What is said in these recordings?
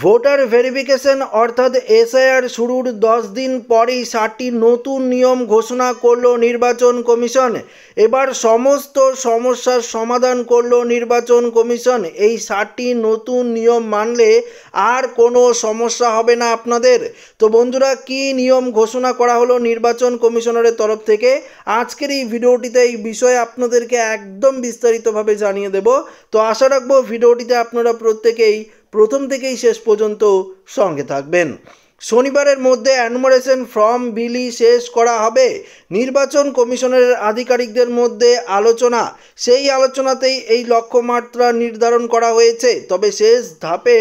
Voter verification অর্থাৎ SIR শুরুর 10 দিন পরেই 7টি নতুন নিয়ম ঘোষণা করল নির্বাচন কমিশন। এবার সমস্ত সমস্যার সমাধান করল নির্বাচন কমিশন। এই 7টি নতুন নিয়ম মানলে আর কোনো সমস্যা হবে না আপনাদের। তো বন্ধুরা, কি নিয়ম ঘোষণা করা হলো নির্বাচন কমিশনারের তরফ থেকে, আজকের এই ভিডিওটিতে এই বিষয়ে আপনাদেরকে একদম বিস্তারিতভাবে জানিয়ে দেব। তো আশা রাখবো ভিডিওটিতে আপনারা প্রত্যেকেই প্রথম থেকেই শেষ পর্যন্ত সঙ্গে থাকবেন। শনিবারের মধ্যে এনুমারেশন ফর্ম বিলি শেষ করা হবে। নির্বাচন কমিশনের আধিকারিকদের মধ্যে আলোচনা, সেই আলোচনাতেই এই লক্ষ্যমাত্রা নির্ধারণ করা হয়েছে। তবে শেষ ধাপে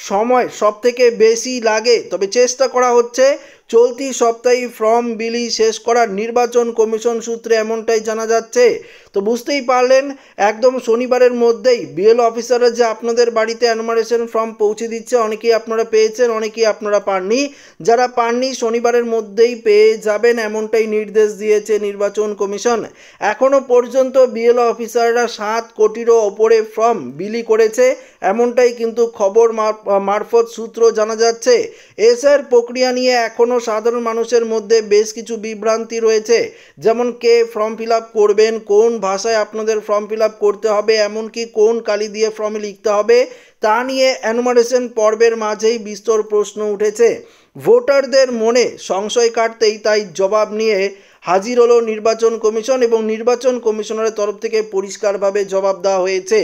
সময় সবথেকে বেশি লাগে, তবে চেষ্টা করা হচ্ছে চলতি সপ্তাহে ফর্ম বিলি শেষ করার। নির্বাচন কমিশন সূত্রে এমনটাই জানা যাচ্ছে। তো বুঝতেই পারলেন, একদম শনিবারের মধ্যেই বিএলও অফিসাররা যে আপনাদের বাড়িতে এনুমারেশন ফর্ম পৌঁছে দিচ্ছে। অনেকেই আপনারা পেয়েছেন, অনেকেই আপনারা পাননি। যারা পাননি শনিবারের মধ্যেই পেয়ে যাবেন, এমনটাই নির্দেশ দিয়েছে নির্বাচন কমিশন। এখনও পর্যন্ত বিএলও অফিসাররা 7 কোটিরও ওপরে ফর্ম বিলি করেছে, এমনটাই কিন্তু খবর মারফত সূত্র জানা যাচ্ছে। এসআইআর প্রক্রিয়া নিয়ে এখনও সাধারণ মানুষের মধ্যে বেশ কিছু বিভ্রান্তি রয়েছে, যেমন কে ফর্ম ফিল আপ করবেন, কোন ভাষায় আপনাদের ফর্ম ফিল আপ করতে হবে, এমনকি কোন কালি দিয়ে ফর্মে লিখতে হবে, তা নিয়ে এনুমারেশন পর্বের মাঝেই বিস্তর প্রশ্ন উঠেছে। ভোটারদের মনে সংশয় কাটতেই তাই জবাব নিয়ে হাজির হলো নির্বাচন কমিশন, এবং নির্বাচন কমিশনারের তরফ থেকে পরিষ্কারভাবে জবাব দেওয়া হয়েছে।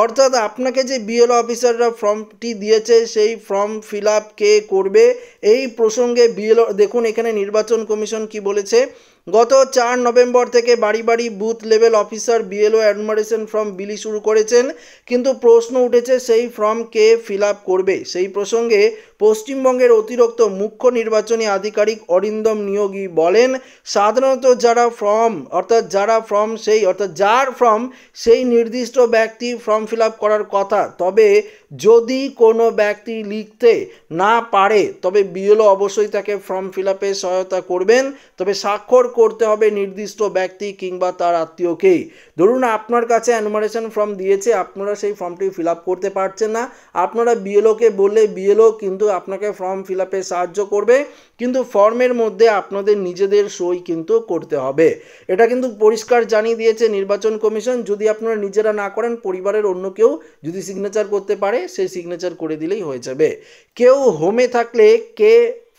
অর্থাৎ আপনাকে যে বিএলও অফিসাররা ফর্মটি দিয়েছে, সেই ফর্ম ফিল আপ কে করবে, এই প্রসঙ্গে বিএলও দেখুন এখানে নির্বাচন কমিশন কি বলেছে। গত 4 নভেম্বর থেকে বাড়ি বাড়ি booth level officer BLO enumeration form বিলি শুরু করেছেন, কিন্তু প্রশ্ন উঠেছে সেই ফর্ম কে ফিল আপ করবে। সেই প্রসঙ্গে পশ্চিমবঙ্গের অতিরিক্ত মুখ্য নির্বাচনী আধিকারিক অরিন্দম নিয়োগী বলেন, সাধারণত যার ফর্ম সেই নির্দিষ্ট ব্যক্তি ফর্ম ফিল আপ করার কথা। তবে যদি কোনো ব্যক্তি লিখতে না পারে, তবে বিএলও অবশ্যই তাকে ফর্ম ফিল আপে সহায়তা করবেন। তবে স্বাক্ষর করতে হবে নির্দিষ্ট ব্যক্তি কিংবা তার আত্মীয়কেই। ধরুন আপনার কাছে এনুমারেশন ফর্ম দিয়েছে, আপনারা সেই ফর্মটি ফিল আপ করতে পারছেন না, আপনারা বিএলওকে বললে বিএলও কিন্তু আপনাকে ফর্ম ফিল আপে সাহায্য করবে, কিন্তু ফর্মের মধ্যে আপনাদের নিজেদের সই কিন্তু করতে হবে। এটা কিন্তু পরিষ্কার জানিয়ে দিয়েছে নির্বাচন কমিশন। যদি আপনারা নিজেরা না করেন, পরিবারের অন্য কেউ যদি সিগনেচার করতে পারে, সেই সিগনেচার করে দিলেই হয়ে যাবে। কেউ হোমে থাকলে কে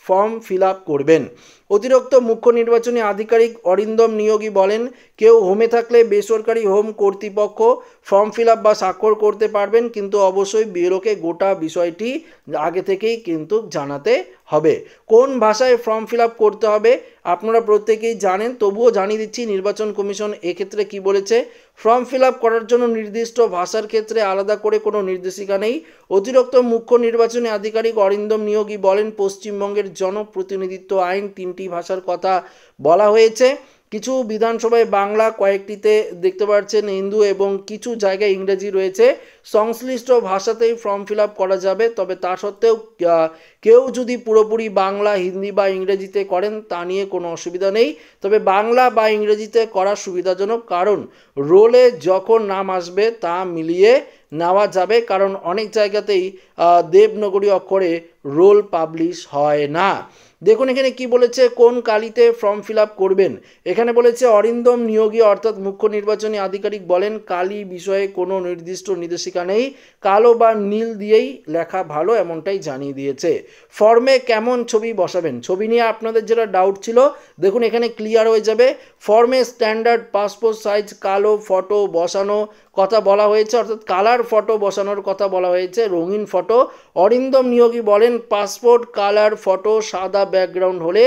ফর্ম ফিল আপ করবেন। অতিরিক্ত মুখ্য নির্বাচনী আধিকারিক অরিন্দম নিয়োগী বলেন, কেউ হোমে থাকলে বেসরকারি হোম কর্তৃপক্ষ ফর্ম ফিল আপ বা স্বাক্ষর করতে পারবেন, কিন্তু অবশ্যই বিএলওকে গোটা বিষয়টি আগে থেকেই কিন্তু জানাতে হবে। কোন ভাষায় ফর্ম ফিল আপ করতে হবে আপনারা প্রত্যেকেই জানেন, তবুও জানিয়ে দিচ্ছি নির্বাচন কমিশন এক্ষেত্রে কি বলেছে। ফর্ম ফিল আপ করার জন্য নির্দিষ্ট ভাষার ক্ষেত্রে আলাদা করে কোনো নির্দেশিকা নেই। অতিরিক্ত মুখ্য নির্বাচনী আধিকারিক অরিন্দম নিয়োগী বলেন, পশ্চিমবঙ্গের জনপ্রতিনিধিত্ব আইন 3টি ভাষার কথা বলা হয়েছে। কিছু বিধানসভায় বাংলা, কয়েকটিতে দেখতে পাচ্ছেন হিন্দু, এবং কিছু জায়গায় ইংরেজি রয়েছে। সংশ্লিষ্ট ভাষাতেই ফর্ম ফিল আপ করা যাবে। তবে তা সত্ত্বেও কেউ যদি পুরোপুরি বাংলা, হিন্দি বা ইংরেজিতে করেন, তা নিয়ে কোনো অসুবিধা নেই। তবে বাংলা বা ইংরেজিতে করা সুবিধাজনক, কারণ রোলে যখন নাম আসবে তা মিলিয়ে নেওয়া যাবে, কারণ অনেক জায়গাতেই দেবনাগরী অক্ষরে রোল পাবলিশ হয় না। দেখুন এখানে কি বলেছে, কোন কালিতে ফর্ম ফিল আপ করবেন। এখানে বলেছে অরিন্দম নিয়োগী অর্থাৎ মুখ্য নির্বাচনী আধিকারিক বলেন, কালি বিষয়ে কোনো নির্দিষ্ট নির্দেশিকা নেই, কালো বা নীল দিয়েই লেখা ভালো, এমনটাই জানিয়ে দিয়েছে। ফর্মে কেমন ছবি বসাবেন, ছবি নিয়ে আপনাদের যেটা ডাউট ছিল, দেখুন এখানে ক্লিয়ার হয়ে যাবে। ফর্মে স্ট্যান্ডার্ড পাসপোর্ট সাইজ কালো ফটো বসানো কথা বলা হয়েছে, অর্থাৎ কালার ফটো বসানোর কথা বলা হয়েছে, রঙিন ফটো। অরিন্দম নিয়োগী বলেন, পাসপোর্ট কালার ফটো সাদা ব্যাকগ্রাউন্ড হলে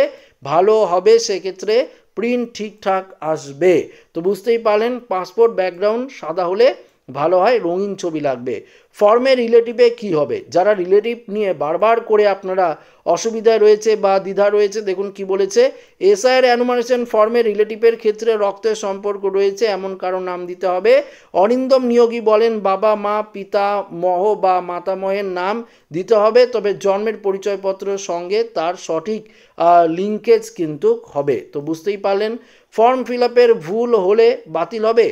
ভালো হবে, সেক্ষেত্রে প্রিন্ট ঠিকঠাক আসবে। তো বুঝতেই পারলেন, পাসপোর্ট ব্যাকগ্রাউন্ড সাদা হলে ভালো হয়, রঙিন ছবি লাগবে। ফর্মে রিলেটিভে কি হবে, যারা রিলেটিভ নিয়ে বারবার করে আপনারা অসুবিধায় রয়েছে বা দ্বিধা রয়েছে, দেখুন কি বলেছে। এসআইআর এনুমারেশন ফর্মে রিলেটিভের ক্ষেত্রে রক্তের সম্পর্ক রয়েছে এমন কারো নাম দিতে হবে। অরিন্দম নিয়োগী বলেন, বাবা মা পিতামহ বা মাতামহের নাম দিতে হবে, তবে জন্মের পরিচয়পত্রের সঙ্গে তার সঠিক লিঙ্কেজ কিন্তু হবে। তো বুঝতেই পারলেন, ফর্ম ফিল আপের ভুল হলে বাতিল হবে।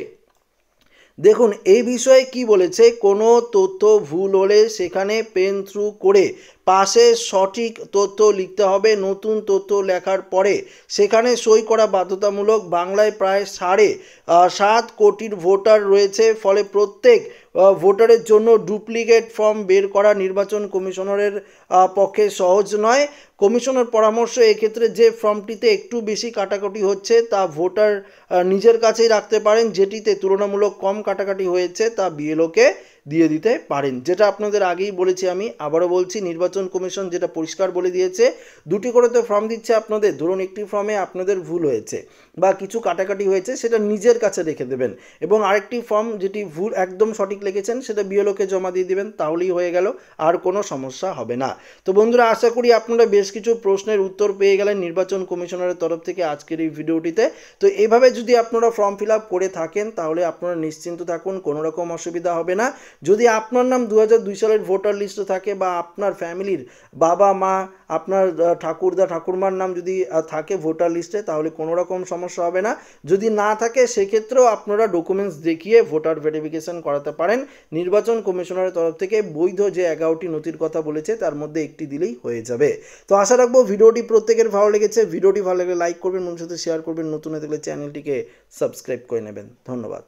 দেখুন এই বিষয়ে কি বলেছে, কোনো তথ্য ভুল হলে সেখানে পেন থ্রু করে পাশে সঠিক তথ্য লিখতে হবে। নতুন তথ্য লেখার পরে সেখানে সই করা বাধ্যতামূলক। বাংলায় প্রায় 7.5 কোটির ভোটার রয়েছে, ফলে প্রত্যেক ভোটারের জন্য ডুপ্লিকেট ফর্ম বের করা নির্বাচন কমিশনারের পক্ষে সহজ নয়। কমিশনের পরামর্শ, এক্ষেত্রে যে ফর্মটিতে একটু বেশি কাটাকাটি হচ্ছে তা ভোটার নিজের কাছেই রাখতে পারেন, যেটিতে তুলনামূলক কম কাটাকাটি হয়েছে তা বিএলওকে দিয়ে দিতে পারেন। যেটা আপনাদের আগেই বলেছি, আমি আবারও বলছি, নির্বাচন কমিশন যেটা পরিষ্কার বলে দিয়েছে, দুটি করে তো ফর্ম দিচ্ছে আপনাদের। ধরুন একটি ফর্মে আপনাদের ভুল হয়েছে বা কিছু কাটাকাটি হয়েছে, সেটা নিজের কাছে রেখে দেবেন, এবং আরেকটি ফর্ম যেটি ভুল একদম সঠিক লিখেছেন সেটা বিএলওকে জমা দিয়ে দেবেন, তাহলেই হয়ে গেল, আর কোনো সমস্যা হবে না। তো বন্ধুরা, আশা করি আপনারা বেশ কিছু প্রশ্নের উত্তর পেয়ে গেলেন নির্বাচন কমিশনারের তরফ থেকে আজকের এই ভিডিওটিতে। তো এভাবে যদি আপনারা ফর্ম ফিল আপ করে থাকেন তাহলে আপনারা নিশ্চিন্ত থাকুন, কোনো রকম অসুবিধা হবে না। যদি আপনার নাম 2002 সালের ভোটার লিস্টে থাকে বা আপনার ফ্যামিলির বাবা মা, আপনার ঠাকুরদা ঠাকুরমার নাম যদি থাকে ভোটার লিস্টে, তাহলে কোনো রকম সমস্যা হবে না। যদি না থাকে সেক্ষেত্রেও আপনারা ডকুমেন্টস দেখিয়ে ভোটার ভেরিফিকেশন করাতে পারেন। নির্বাচন কমিশনারের তরফ থেকে বৈধ যে 11টি নথির কথা বলেছে তার মধ্যে একটি দিলেই হয়ে যাবে। তো আশা রাখবো ভিডিওটি প্রত্যেকের ভালো লেগেছে। ভিডিওটি ভালো লাগলে লাইক করবেন, বন্ধুদের সাথে শেয়ার করবেন, নতুন হয়ে থাকলে চ্যানেলটিকে সাবস্ক্রাইব করে নেবেন। ধন্যবাদ।